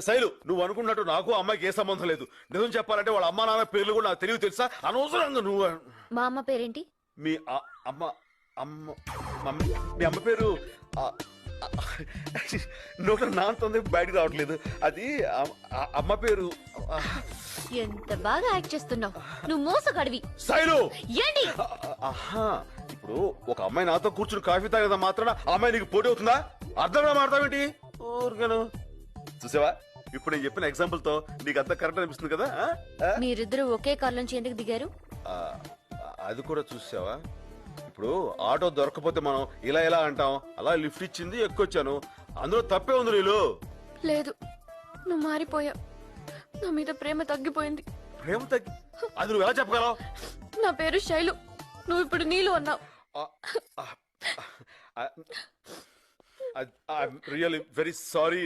శైలు, నువ్వు అనుకున్నట్టు నాకు అమ్మాయికి ఏ సంబంధం లేదు. నిజం చెప్పాలంటే వాళ్ళ అమ్మా నాన్న పేర్లు కూడా నాకు తెలివి తెలుసా? అనవసరంగా నువ్వు. మా అమ్మ పేరేంటి? మీ అమ్మ అమ్మ మమ్మీ మీ అమ్మ పేరు నోట నాంతుంది బయటకు రావట్లేదు. అది అమ్మ పేరు. ఎంత బాగా యాక్ట్ చేస్తున్నావు నువ్వు, మోసగాడివి. శైలు ఏంటి? ఆహా, ఇప్పుడు ఒక అమ్మాయి నాతో కూర్చుని కాఫీ తాగదా మాత్రాన ఆ అమ్మాయి నీకు పోటీ అవుతుందా? అర్థంగా మాడతావేంటి? ఊరికను చూసావా, ఇప్పుడు నేను చెప్పిన ఎగ్జాంపుల్ తో నీకు అంత కరెక్ట్ అనిపిస్తుంది కదా? మీరిద్దరూ ఒకే కార్ నుంచి ఎందుకు దిగారు? అది కూడా చూసావా, ఇప్పుడు ఆటో దొరకపోతే మనం ఇలా ఇలా అంటాం, అలా లిఫ్ట్ ఇచ్చింది ఎక్కొచ్చాను, అందులో తప్పే ఉంది. నీళ్ళు లేదు, నువ్వు మారిపోయావు. నా మీద ప్రేమ తగ్గిపోయింది. ప్రేమ తగ్గి అది నువ్వు ఎలా చెప్పగలవు? నా పేరు శైలు, నువ్వు ఇప్పుడు నీళ్ళు అన్నావు. I'm really very sorry.